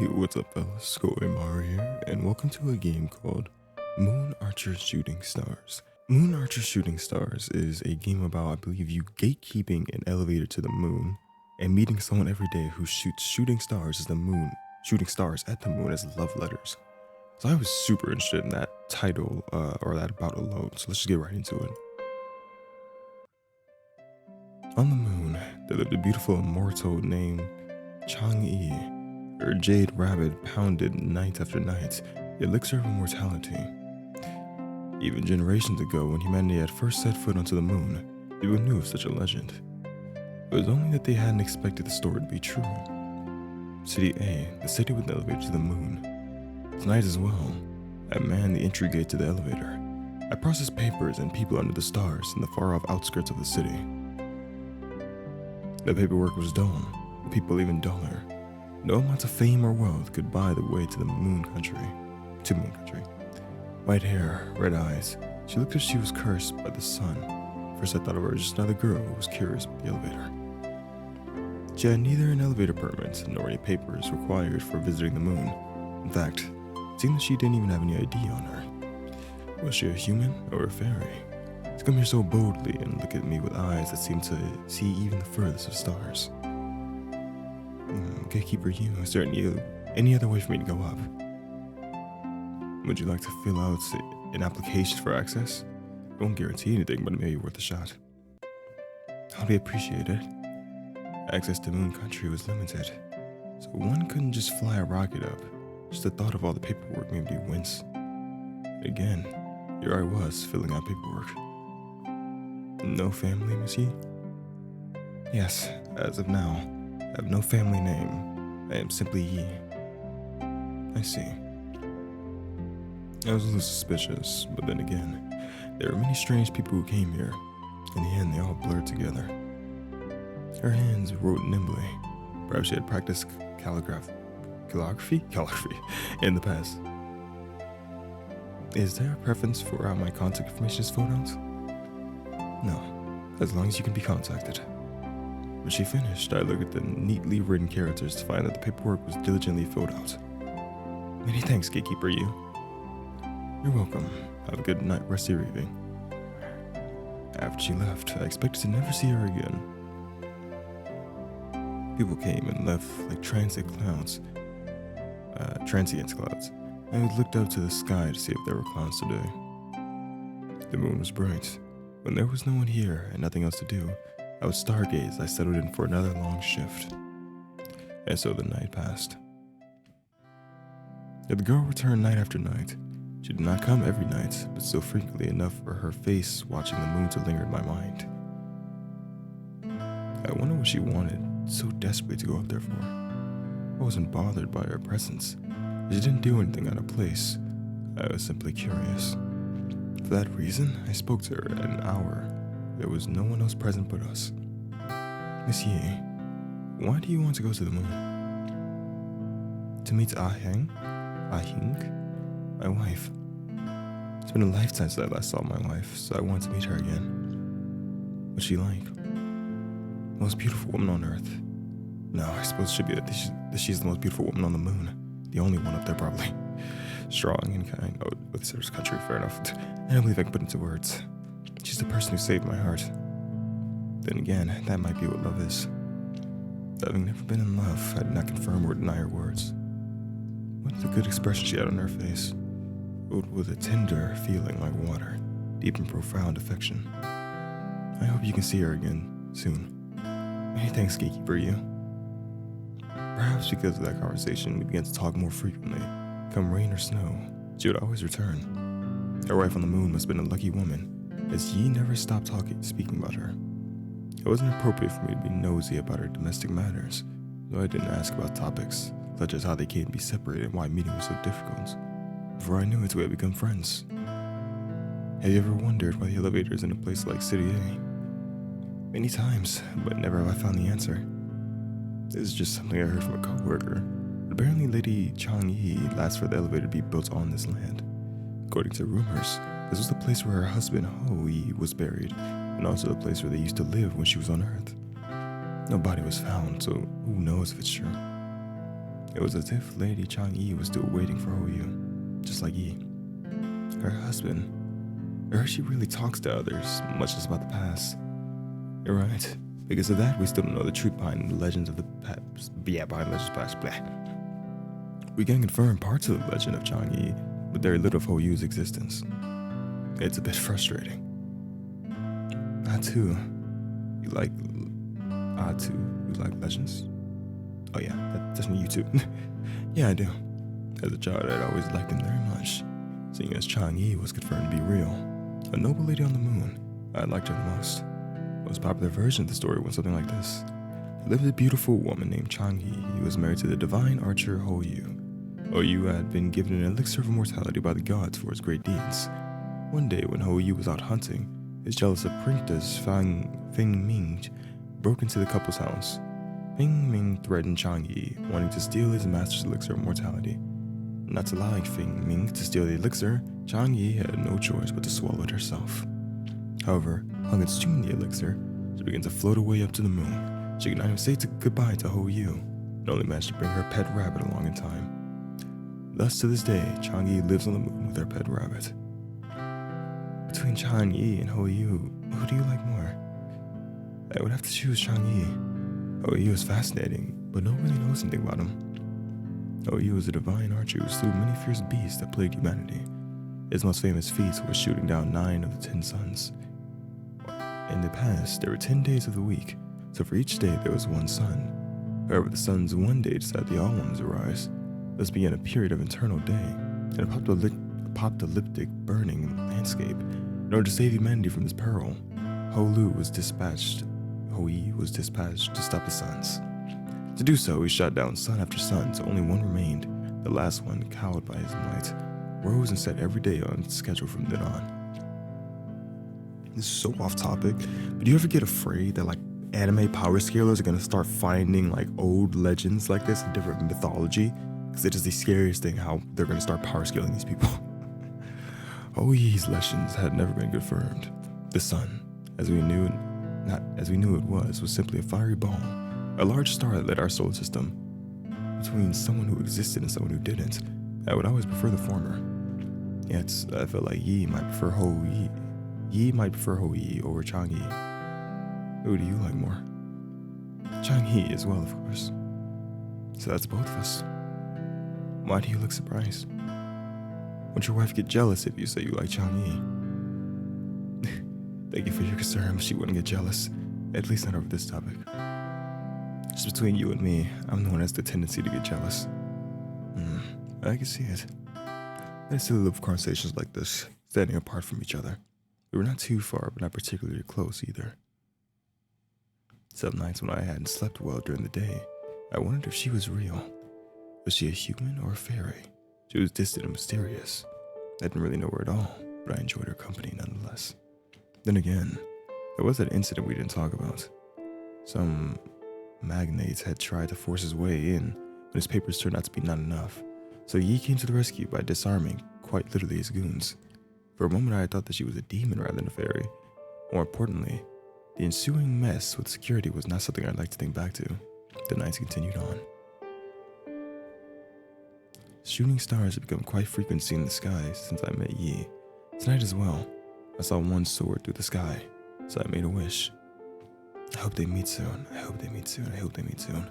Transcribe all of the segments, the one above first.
Hey, what's up, fellas? Mario here, and welcome to a game called Moon Archer Shooting Stars. Moon Archer Shooting Stars is a game about, I believe, you gatekeeping an elevator to the moon and meeting someone every day who shoots shooting stars at the moon as love letters. So I was super interested in that title, or that about alone, so let's just get right into it. On the moon, there lived a beautiful immortal named Chang'e. Her jade rabbit pounded night after night, the elixir of immortality. Even generations ago, when humanity had first set foot onto the moon, people knew of such a legend. It was only that they hadn't expected the story to be true. City A, the city with the elevator to the moon. Tonight as well, I manned the entry gate to the elevator. I processed papers and people under the stars in the far-off outskirts of the city. The paperwork was dull, the people even duller. No amount of fame or wealth could buy the way to Moon Country. White hair, red eyes. She looked as if she was cursed by the sun. First I thought of her as just another girl who was curious about the elevator. She had neither an elevator permit nor any papers required for visiting the moon. In fact, it seemed that she didn't even have any ID on her. Was she a human or a fairy? To come here so boldly and look at me with eyes that seemed to see even the furthest of stars. Gatekeeper Hou, is there any other way for me to go up? Would you like to fill out an application for access? I won't guarantee anything, but it may be worth a shot. I'll be appreciated. Access to Moon Country was limited, so one couldn't just fly a rocket up. Just the thought of all the paperwork made me wince. Again, here I was, filling out paperwork. No family, monsieur? Yes, as of now. I have no family name. I am simply Yi. I see. I was a little suspicious, but then again, there were many strange people who came here. In the end, they all blurred together. Her hands wrote nimbly. Perhaps she had practiced calligraphy in the past. Is there a preference for how my contact information is filled out? No, as long as you can be contacted. When she finished, I looked at the neatly written characters to find that the paperwork was diligently filled out. Many thanks, Gatekeeper Yu. You're welcome. Have a good night, rest of your evening. After she left, I expected to never see her again. People came and left like transient clouds. I looked up to the sky to see if there were clouds today. The moon was bright. When there was no one here and nothing else to do, I would stargaze. I settled in for another long shift. And so the night passed. Yet the girl returned night after night. She did not come every night, but so frequently enough for her face watching the moon to linger in my mind. I wondered what she wanted so desperately to go up there for. I wasn't bothered by her presence. She didn't do anything out of place. I was simply curious. For that reason, I spoke to her at an hour. There was no one else present but us. Miss Yi, why do you want to go to the moon? To meet Ahing, my wife. It's been a lifetime since I last saw my wife, so I want to meet her again. What's she like? Most beautiful woman on Earth. No, I suppose it should be that she's the most beautiful woman on the moon. The only one up there, probably. Strong and kind. Oh, with this country, fair enough. I don't believe I can put into words. She's the person who saved my heart. Then again, that might be what love is. Having never been in love, I did not confirm or deny her words. What a good expression she had on her face, filled with a tender feeling like water, deep and profound affection. I hope you can see her again soon. Many thanks, Gatekeeper Yu. Perhaps because of that conversation, we began to talk more frequently. Come rain or snow, she would always return. Her wife on the moon must have been a lucky woman, as Yi never stopped speaking about her. It wasn't appropriate for me to be nosy about her domestic matters, though I didn't ask about topics such as how they came to be separated and why meeting was so difficult. Before I knew it, we had become friends. Have you ever wondered why the elevator is in a place like City A? Many times, but never have I found the answer. This is just something I heard from a coworker. Apparently, Lady Chang'e asked for the elevator to be built on this land. According to rumors, this was the place where her husband Hou Yi was buried, and also the place where they used to live when she was on Earth. No body was found, so who knows if it's true. It was as if Lady Chang'e was still waiting for Hou Yi, just like Yi. Her husband. I heard she really talks to others, much as about the past. You're right. Because of that, we still don't know the truth behind the legends of the past. Yeah, behind legends past. Blah. We can confirm parts of the legend of Chang'e, but very little of Hou Yi's existence. It's a bit frustrating. Atu, you like legends? Oh yeah, that's definitely you too. Yeah, I do. As a child, I'd always liked them very much, seeing as Chang'e was confirmed to be real. A noble lady on the moon, I liked her the most. The most popular version of the story went something like this. There lived a beautiful woman named Chang'e who was married to the divine archer Hou Yi. Hou Yi had been given an elixir of immortality by the gods for his great deeds. One day when Hou Yi was out hunting, his jealous apprentice Feng Ming broke into the couple's house. Feng Ming threatened Chang'e, wanting to steal his master's elixir of immortality. Not allowing Feng Ming to steal the elixir, Chang'e had no choice but to swallow it herself. However, upon consuming the elixir, she began to float away up to the moon. She could not even say goodbye to Hou Yi, and only managed to bring her pet rabbit along in time. Thus, to this day, Chang'e lives on the moon with her pet rabbit. Between Chang'e and Hou Yi, who do you like more? I would have to choose Chang'e. Hou Yi was fascinating, but no one really knows anything about him. Hou Yi was a divine archer who slew many fierce beasts that plagued humanity. His most famous feat was shooting down 9 of the 10 suns. In the past, there were 10 days of the week, so for each day there was one sun. However, the suns one day decided they all wanted to rise. Thus began a period of eternal day, and a apocalyptic burning landscape. In order to save humanity from this peril, Hou Yi was dispatched to stop the suns. To do so, he shot down sun after sun till only one remained. The last one, cowed by his might, rose and set every day on schedule from then on. This is so off topic, but do you ever get afraid that anime power scalers are gonna start finding old legends like this in different mythology? Because it is the scariest thing how they're gonna start power scaling these people. Hou Yi's legends had never been confirmed. The sun, as we knew it was simply a fiery ball, a large star that lit our solar system. Between someone who existed and someone who didn't, I would always prefer the former. Yet, I felt like Yi might prefer Hou Yi. Yi might prefer Hou Yi over Chang'e. Who do you like more? Chang'e as well, of course. So that's both of us. Why do you look surprised? Won't your wife get jealous if you say you like Chang'e? Thank you for your concern, but she wouldn't get jealous. At least not over this topic. Just between you and me, I'm the one that has the tendency to get jealous. I can see it. I still live conversations like this, standing apart from each other. We were not too far, but not particularly close either. Some nights when I hadn't slept well during the day, I wondered if she was real. Was she a human or a fairy? She was distant and mysterious. I didn't really know her at all, but I enjoyed her company nonetheless. Then again, there was that incident we didn't talk about. Some magnate had tried to force his way in, but his papers turned out to be not enough. So Yi came to the rescue by disarming, quite literally, his goons. For a moment I thought that she was a demon rather than a fairy. More importantly, the ensuing mess with security was not something I'd like to think back to. The nights continued on. Shooting stars had become quite frequent seen in the sky since I met Yi. Tonight as well, I saw one soar through the sky, so I made a wish. I hope they meet soon, I hope they meet soon, I hope they meet soon.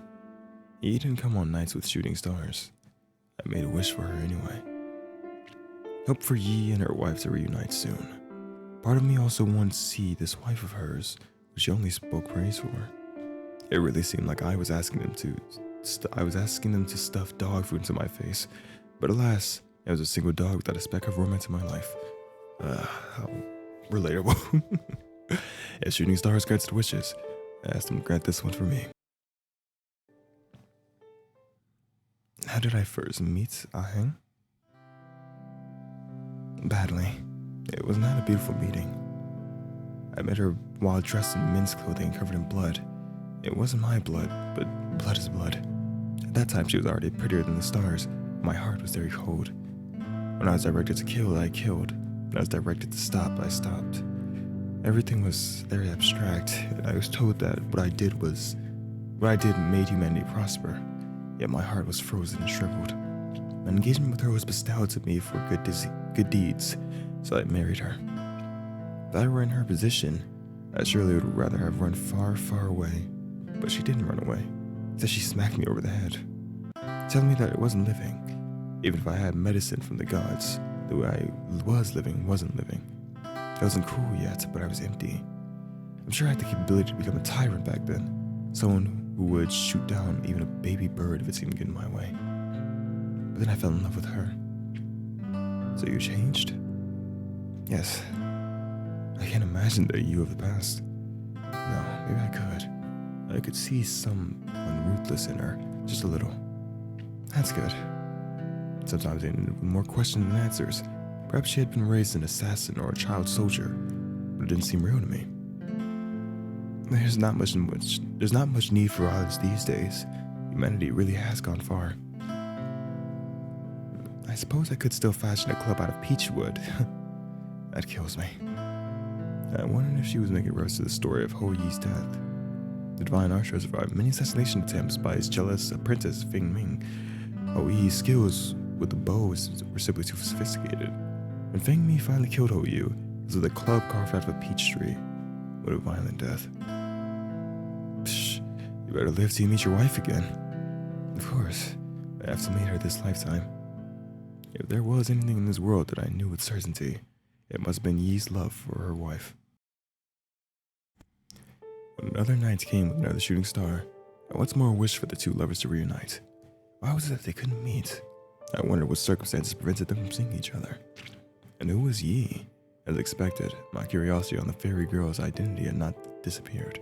Yi didn't come on nights with shooting stars. I made a wish for her anyway. Hope for Yi and her wife to reunite soon. Part of me also wanted to see this wife of hers, which she only spoke praise for. It really seemed like I was asking them to stuff dog food into my face, but alas, it was a single dog without a speck of romance in my life. How relatable. If shooting stars granted wishes, I asked them to grant this one for me. How did I first meet Aheng? Badly. It was not a beautiful meeting. I met her while dressed in men's clothing and covered in blood. It wasn't my blood, but blood is blood. At that time, she was already prettier than the stars. My heart was very cold. When I was directed to kill, I killed. When I was directed to stop, I stopped. Everything was very abstract, and I was told that what I did made humanity prosper. yet my heart was frozen and shriveled. My engagement with her was bestowed to me for good deeds, so I married her. If I were in her position, I surely would rather have run far, far away. But she didn't run away. Instead, she smacked me over the head, telling me that it wasn't living. Even if I had medicine from the gods, the way I was living wasn't living. I wasn't cool yet, but I was empty. I'm sure I had the capability to become a tyrant back then. Someone who would shoot down even a baby bird if it seemed to get in my way. But then I fell in love with her. So you changed? Yes. I can't imagine the you of the past. No, maybe I could. I could see someone ruthless in her, just a little. That's good. Sometimes I ended with more questions than answers. Perhaps she had been raised an assassin or a child soldier, but it didn't seem real to me. There's not much need for odds these days. Humanity really has gone far. I suppose I could still fashion a club out of peach wood. That kills me. I wondered if she was making reference to the story of Hou Yi's death. The divine archer survived many assassination attempts by his jealous apprentice Feng Ming. Hou Yi's skills with the bow were simply too sophisticated. When Feng Mi finally killed Hou Yi, it was with a club carved out of a peach tree. What a violent death. Psh, you better live till you meet your wife again. Of course, I have to meet her this lifetime. If there was anything in this world that I knew with certainty, it must have been Yi's love for her wife. When another night came with another shooting star, I once more wished for the two lovers to reunite. Why was it that they couldn't meet? I wondered what circumstances prevented them from seeing each other. And who was Yi? As expected, my curiosity on the fairy girl's identity had not disappeared.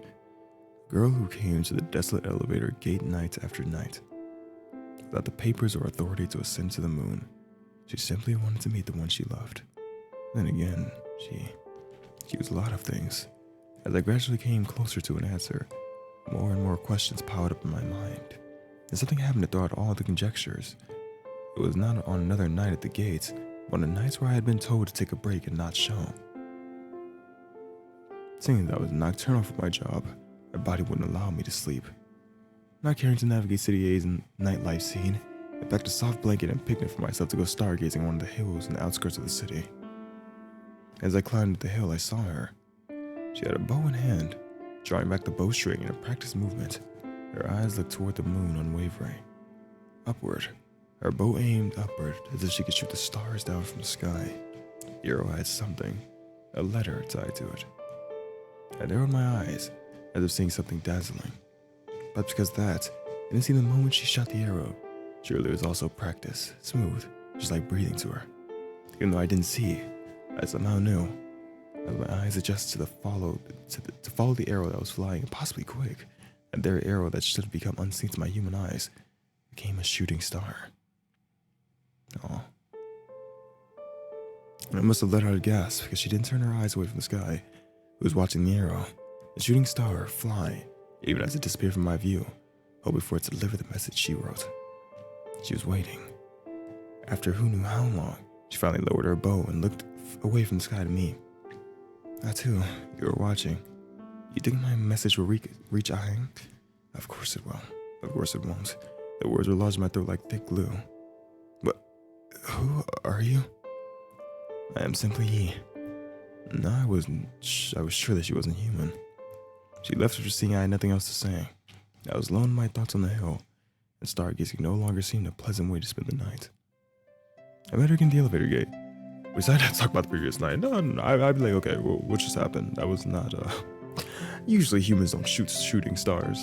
A girl who came to the desolate elevator gate night after night. Without the papers or authority to ascend to the moon, she simply wanted to meet the one she loved. Then again, she was a lot of things. As I gradually came closer to an answer, more and more questions piled up in my mind. And something happened to throw out all the conjectures. It was not on another night at the gates, but on the nights where I had been told to take a break and not show. Seeing that I was nocturnal for my job, my body wouldn't allow me to sleep. Not caring to navigate City A's nightlife scene, I packed a soft blanket and picnic for myself to go stargazing on one of the hills in the outskirts of the city. As I climbed the hill, I saw her. She had a bow in hand, drawing back the bowstring in a practiced movement. Her eyes looked toward the moon unwavering. Upward, her bow aimed upward as if she could shoot the stars down from the sky. The arrow had something, a letter tied to it. I narrowed my eyes, as if seeing something dazzling. But because that, I didn't see the moment she shot the arrow. Surely it was also practice, smooth, just like breathing to her. Even though I didn't see, I somehow knew. As my eyes adjusted to follow the arrow that was flying impossibly quick, and their arrow that should have become unseen to my human eyes became a shooting star. Oh. I must have let out a gasp because she didn't turn her eyes away from the sky. Who was watching the arrow, the shooting star, fly, even as it disappeared from my view, hoping for it to deliver the message she wrote. She was waiting. After who knew how long, she finally lowered her bow and looked away from the sky to me. I too, you were watching. You think my message will reach Aang? Of course it will. Of course it won't. The words were lodged in my throat like thick glue. But who are you? I am simply Yi. No, I was sure that she wasn't human. She left after seeing I had nothing else to say. I was alone in my thoughts on the hill, and stargazing no longer seemed a pleasant way to spend the night. I met her again at the elevator gate. We decided to talk about the previous night. No, I'd be like, okay, well, what just happened? That was not, Usually humans don't shoot shooting stars.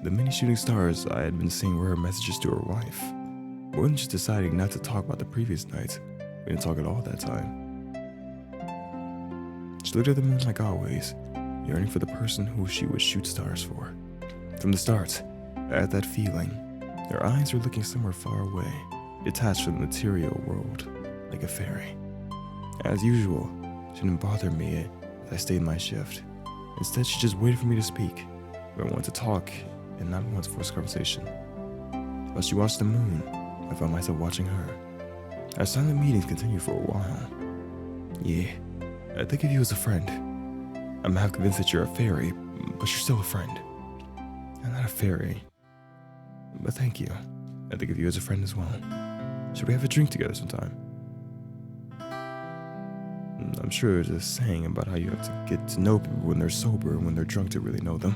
The many shooting stars I had been seeing were her messages to her wife. We weren't just deciding not to talk about the previous night. We didn't talk at all that time. She looked at the moon like always, yearning for the person who she would shoot stars for. From the start, I had that feeling. Her eyes were looking somewhere far away, detached from the material world, like a fairy. As usual, she didn't bother me as I stayed my shift. Instead, she just waited for me to speak. I wanted to talk, and not once force conversation. While she watched the moon, I found myself watching her. Our silent meetings continued for a while. Yeah, I think of you as a friend. I'm half convinced that you're a fairy, but you're still a friend. I'm not a fairy. But thank you. I think of you as a friend as well. Should we have a drink together sometime? I'm sure there's a saying about how you have to get to know people when they're sober and when they're drunk to really know them.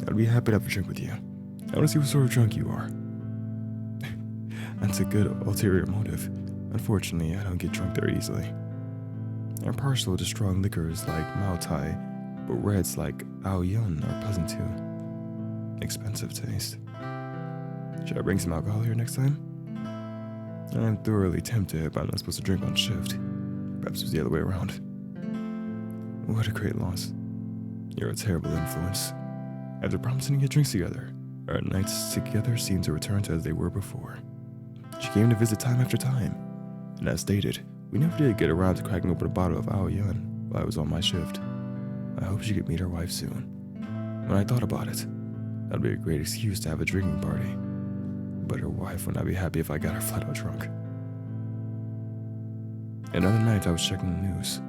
I'd be happy to have a drink with you. I want to see what sort of drunk you are. That's a good ulterior motive. Unfortunately, I don't get drunk very easily. I'm partial to strong liquors like Mao Tai, but reds like Hou Yi are pleasant too. Expensive taste. Should I bring some alcohol here next time? I'm thoroughly tempted, but I'm not supposed to drink on shift. Perhaps it was the other way around. What a great loss. You're a terrible influence. After promising to get drinks together, our nights together seemed to return to as they were before. She came to visit time after time, and as stated, we never did get around to cracking open a bottle of Hou Yi while I was on my shift. I hope she could meet her wife soon. When I thought about it, that'd be a great excuse to have a drinking party. But her wife would not be happy if I got her flat out drunk. Another night I was checking the news.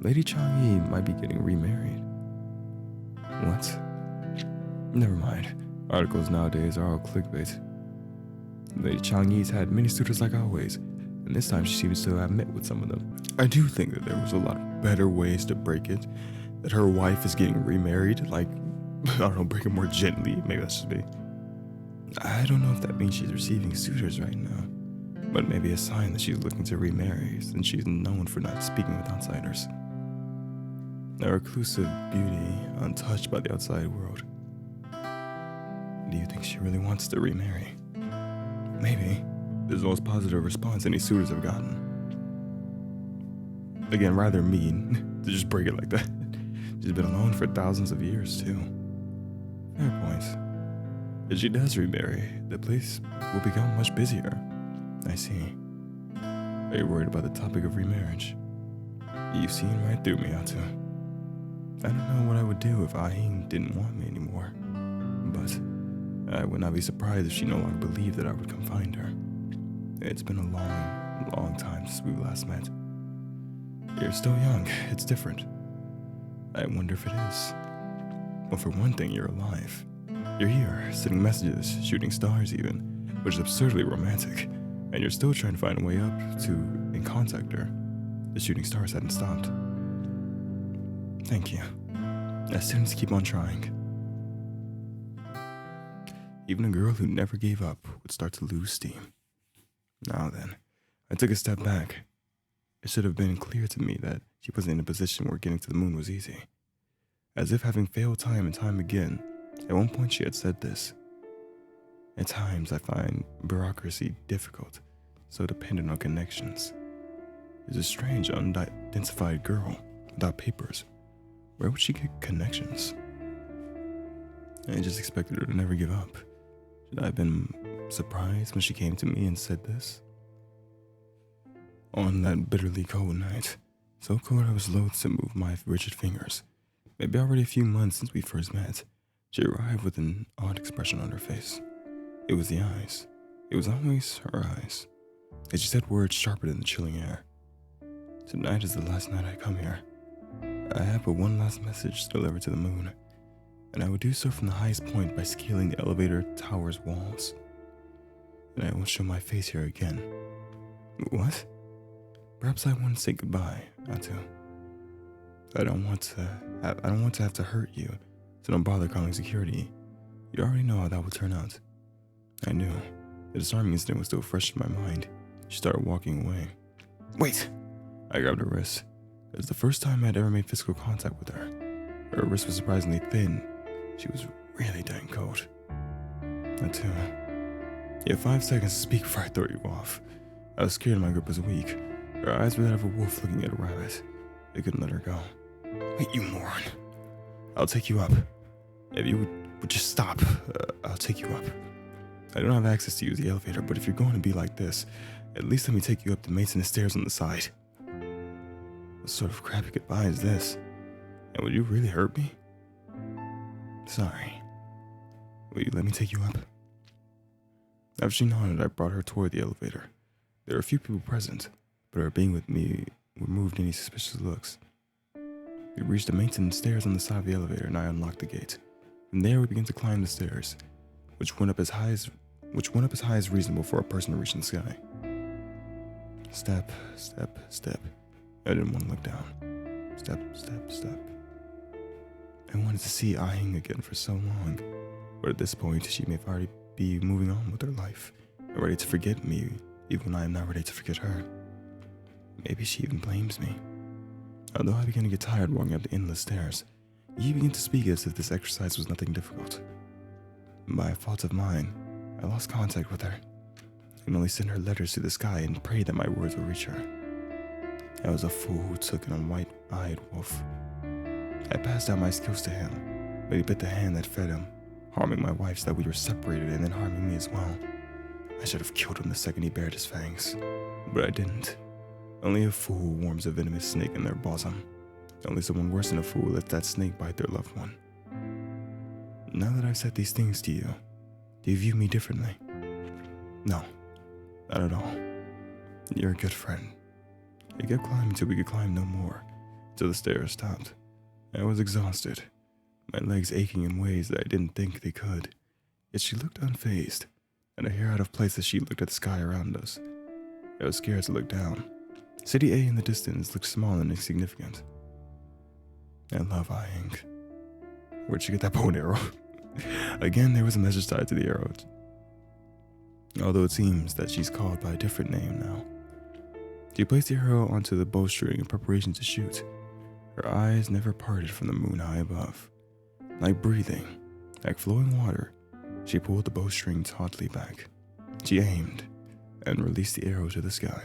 Lady Chang'e might be getting remarried. What? Never mind. Articles nowadays are all clickbait. Lady Chang'e's had many suitors like always, and this time she seems to have met with some of them. I do think that there was a lot better ways to break it. That her wife is getting remarried, like, I don't know, break it more gently, maybe that's just me. I don't know if that means she's receiving suitors right now, but maybe a sign that she's looking to remarry, since she's known for not speaking with outsiders. A reclusive beauty, untouched by the outside world. Do you think she really wants to remarry? Maybe. This is the most positive response any suitors have gotten. Again, rather mean to just break it like that. She's been alone for thousands of years, too. Fair point. If she does remarry, the place will become much busier. I see. Are you worried about the topic of remarriage? You've seen right through me, Atu. I don't know what I would do if Ahin didn't want me anymore, but I would not be surprised if she no longer believed that I would come find her. It's been a long, long time since we last met. You're still young, it's different. I wonder if it is. Well, for one thing, you're alive. You're here, sending messages, shooting stars even, which is absurdly romantic, and you're still trying to find a way up to and contact her. The shooting stars hadn't stopped. Thank you. As students keep on trying. Even a girl who never gave up would start to lose steam. Now then, I took a step back. It should have been clear to me that she wasn't in a position where getting to the moon was easy. As if having failed time and time again, at one point she had said this. At times I find bureaucracy difficult, so dependent on connections. She's a strange, unidentified girl without papers. Where would she get connections? I just expected her to never give up. Should I have been surprised when she came to me and said this? On that bitterly cold night, so cold I was loath to move my rigid fingers. Maybe already a few months since we first met, she arrived with an odd expression on her face. It was the eyes. It was always her eyes. And she said words sharper than the chilling air. Tonight is the last night I come here. I have but one last message to deliver to the moon, and I would do so from the highest point by scaling the elevator tower's walls. And I won't show my face here again. What? Perhaps I want to say goodbye, Atu. I don't want to have to hurt you, so don't bother calling security. You already know how that would turn out. I knew. The disarming incident was still fresh in my mind. She started walking away. Wait! I grabbed her wrist. It was the first time I had ever made physical contact with her. Her wrist was surprisingly thin. She was really dang cold. Atu, you have 5 seconds to speak before I throw you off. I was scared my grip was weak. Her eyes were that of a wolf looking at a rabbit. I couldn't let her go. Wait, you moron. I'll take you up. If you would just stop, I'll take you up. I don't have access to use the elevator, but if you're going to be like this, at least let me take you up the maintenance stairs on the side. What sort of crappy goodbye is this? And would you really hurt me? Sorry. Will you let me take you up? After she nodded, I brought her toward the elevator. There were a few people present, but her being with me removed any suspicious looks. We reached the maintenance stairs on the side of the elevator, and I unlocked the gate. From there, we began to climb the stairs. which went up as high as reasonable for a person to reach in the sky. Step, step, step. I didn't want to look down. Step, step, step. I wanted to see Ah Hing again for so long, but at this point she may already be moving on with her life, and ready to forget me, even when I am not ready to forget her. Maybe she even blames me. Although I began to get tired walking up the endless stairs, Yi began to speak as if this exercise was nothing difficult. By a fault of mine, I lost contact with her. I could only send her letters to the sky and pray that my words would reach her. I was a fool who took in a white-eyed wolf. I passed out my skills to him, but he bit the hand that fed him, harming my wife so that we were separated and then harming me as well. I should have killed him the second he bared his fangs, but I didn't. Only a fool warms a venomous snake in their bosom. Only someone worse than a fool lets that snake bite their loved one. Now that I've said these things to you, do you view me differently? No, not at all. You're a good friend. I kept climbing till we could climb no more, till the stairs stopped. I was exhausted, my legs aching in ways that I didn't think they could. Yet she looked unfazed, and I hear out of place as she looked at the sky around us. I was scared to look down. City A in the distance looked small and insignificant. I love Ah Hing. Where'd she get that bow and arrow? Again, there was a message tied to the arrow. Although it seems that she's called by a different name now. She placed the arrow onto the bowstring in preparation to shoot. Her eyes never parted from the moon high above. Like breathing, like flowing water, she pulled the bowstring tautly back. She aimed and released the arrow to the sky.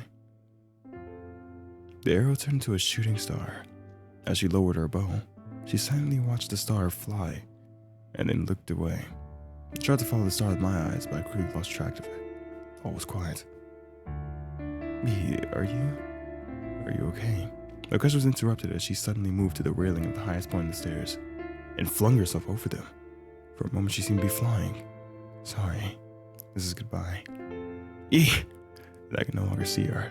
The arrow turned to a shooting star. As she lowered her bow, she silently watched the star fly and then looked away. I tried to follow the star with my eyes, but I quickly lost track of it. All was quiet. Are you okay? My question was interrupted as she suddenly moved to the railing of the highest point of the stairs and flung herself over them. For a moment she seemed to be flying. Sorry, this is goodbye. I could no longer see her.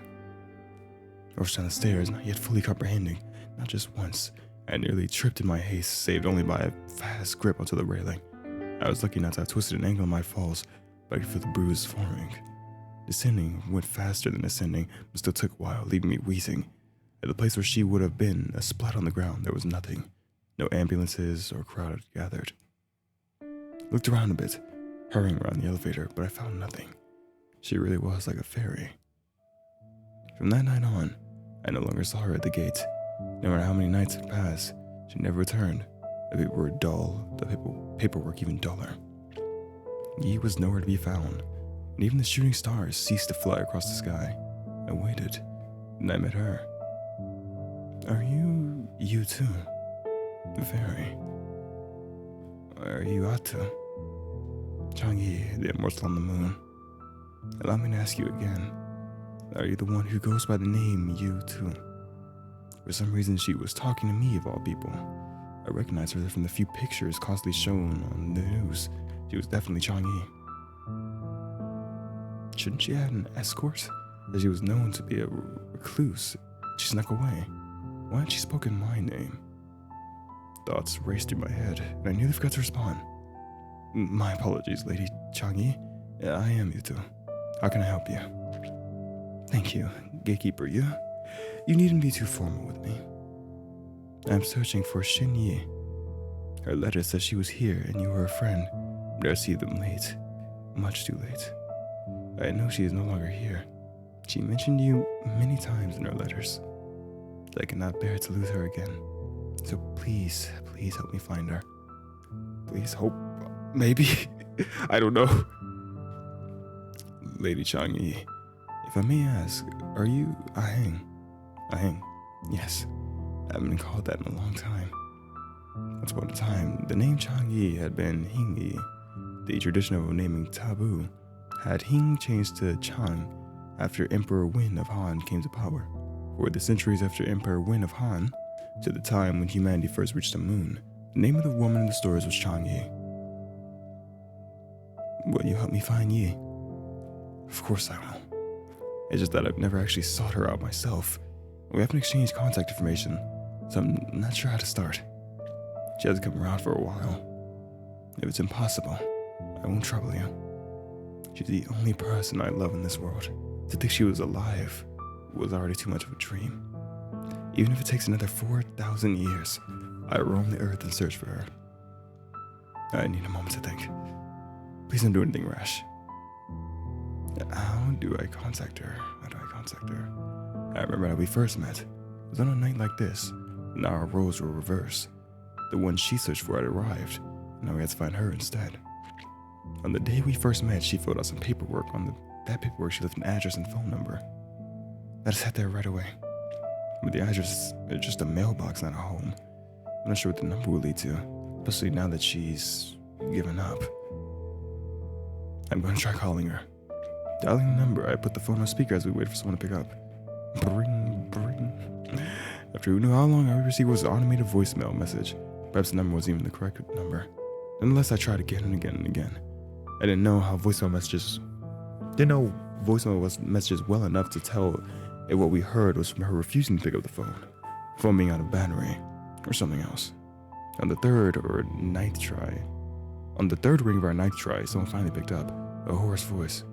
I rushed down the stairs, not yet fully comprehending. Not just once. I nearly tripped in my haste, saved only by a fast grip onto the railing. I was lucky not to have twisted an ankle in my falls, but I could feel the bruise forming. Descending went faster than ascending, but still took a while, leaving me wheezing. At the place where she would have been, a splat on the ground, there was nothing. No ambulances or crowd had gathered. Looked around a bit, hurrying around the elevator, but I found nothing. She really was like a fairy. From that night on, I no longer saw her at the gate. No matter how many nights had passed, she never returned. The people were dull, the paperwork even duller. Yi was nowhere to be found, and even the shooting stars ceased to fly across the sky. I waited, and I met her. Are you too? The fairy? Are you Atu? Chang'e, the immortal on the moon. Allow me to ask you again. Are you the one who goes by the name You too? For some reason she was talking to me of all people. I recognized her from the few pictures constantly shown on the news. She was definitely Chang'e. Shouldn't she have an escort? As she was known to be a recluse. She snuck away. Why hadn't she spoken my name? Thoughts raced through my head, and I nearly forgot to respond. My apologies, Lady Chang'e. I am Yuto. How can I help you? Thank you, gatekeeper Yu. You needn't be too formal with me. I'm searching for Xin Yi. Her letter says she was here and you were a friend, but I received them late. Much too late. I know she is no longer here. She mentioned you many times in her letters. I cannot bear to lose her again. So please help me find her. Please hope, maybe? I don't know. Lady Chang'e, if I may ask, are you Ah Hing? Ah Hing, yes. I haven't been called that in a long time. Once upon a time, the name Chang'e had been Hing Yi. The traditional naming taboo had Hing changed to Chang after Emperor Wen of Han came to power. For the centuries after Emperor Wen of Han, to the time when humanity first reached the moon, the name of the woman in the stories was Chang'e. Will you help me find Yi? Of course I will. It's just that I've never actually sought her out myself. We haven't exchanged contact information, so I'm not sure how to start. She hasn't come around for a while. If it's impossible, I won't trouble you. She's the only person I love in this world. To think she was alive was already too much of a dream. Even if it takes another 4,000 years, I roam the earth and search for her. I need a moment to think. Please don't do anything rash. How do I contact her? I remember how we first met. It was on a night like this. Now our roles were reversed. The one she searched for had arrived. Now we had to find her instead. On the day we first met, she filled out some paperwork. That paperwork, she left an address and phone number. I just head there right away. But the address is just a mailbox, not a home. I'm not sure what the number will lead to, especially now that she's given up. I'm going to try calling her. Dialing the number, I put the phone on speaker as we wait for someone to pick up. Bring, bring. After who knew how long I received was an automated voicemail message. Perhaps the number wasn't even the correct number. Nonetheless, I tried again and again and again. I didn't know voicemail messages well enough to tell if what we heard was from her refusing to pick up the phone being out of battery, or something else. On the third ring of our ninth try, someone finally picked up, a hoarse voice.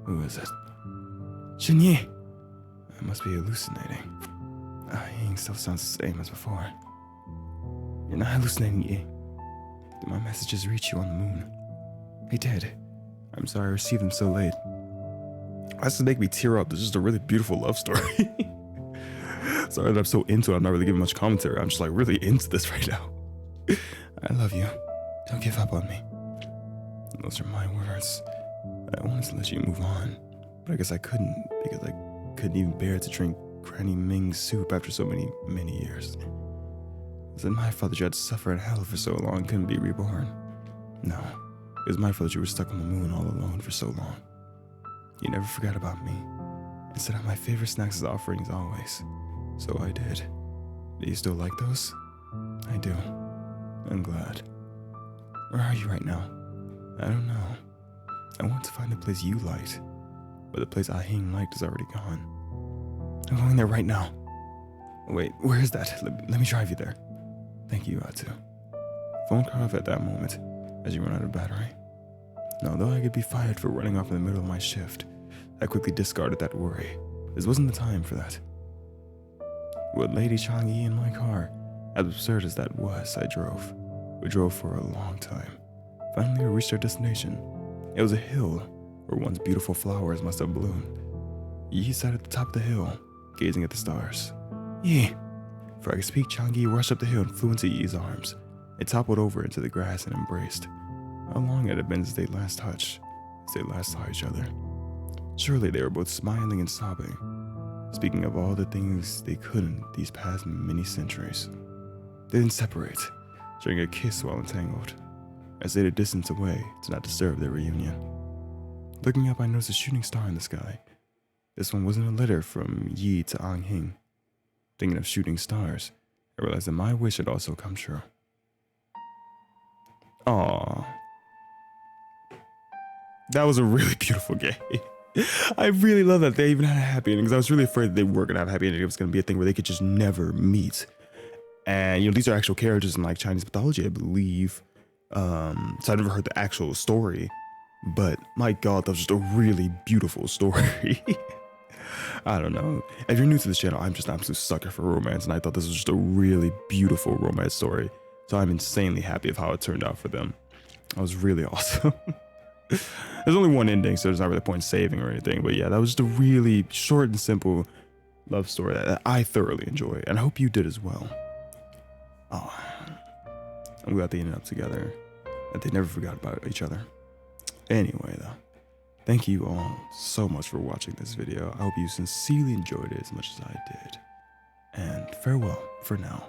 Who is it? Chang'e! I must be hallucinating. Ying still sounds the same as before. You're not hallucinating, Yi. Did my messages reach you on the moon? They did. I'm sorry I received them so late. That's to make me tear up. This is just a really beautiful love story. Sorry that I'm so into it. I'm not really giving much commentary. I'm just like really into this right now. I love you. Don't give up on me. Those are my words. I wanted to let you move on, but I guess I couldn't because I couldn't even bear to drink Granny Ming's soup after so many years. Is it my fault that you had to suffer in hell for so long and couldn't be reborn? No, it was my fault that you were stuck on the moon all alone for so long. You never forgot about me. Instead of my favorite snacks as offerings always. So I did. Do you still like those? I do. I'm glad. Where are you right now? I don't know. I want to find the place you liked, but the place I liked is already gone. I'm going there right now. Wait, where is that? Let me drive you there. Thank you, Atu. Phone cut off at that moment as you run out of battery. And although I could be fired for running off in the middle of my shift, I quickly discarded that worry. This wasn't the time for that. With Lady Chang'e in my car, as absurd as that was, I drove. We drove for a long time. Finally, we reached our destination. It was a hill where once beautiful flowers must have bloomed. Yi sat at the top of the hill, gazing at the stars. Yi! Before I could speak, Chang'e rushed up the hill and flew into Yi's arms. They toppled over into the grass and embraced. How long had it been since they last touched? Since they last saw each other? Surely they were both smiling and sobbing, speaking of all the things they couldn't these past many centuries. They didn't separate, sharing a kiss while entangled. I stayed a distance away to not disturb their reunion. Looking up, I noticed a shooting star in the sky. This one wasn't a letter from Yi to Hing. Thinking of shooting stars, I realized that my wish had also come true. Aww. That was a really beautiful game. I really love that they even had a happy ending, because I was really afraid that they were going to have a happy ending. It was going to be a thing where they could just never meet. And, you know, these are actual characters in, like, Chinese mythology, I believe. So I never heard the actual story. But, my God, that was just a really beautiful story. I don't know. If you're new to this channel, I'm just an absolute sucker for romance, and I thought this was just a really beautiful romance story. So I'm insanely happy of how it turned out for them. That was really awesome. There's only one ending, so there's not really a point in saving or anything. But yeah, that was just a really short and simple love story that I thoroughly enjoy, and I hope you did as well. Oh, I'm glad they ended up together, that they never forgot about each other. Anyway, though, thank you all so much for watching this video. I hope you sincerely enjoyed it as much as I did. And farewell for now.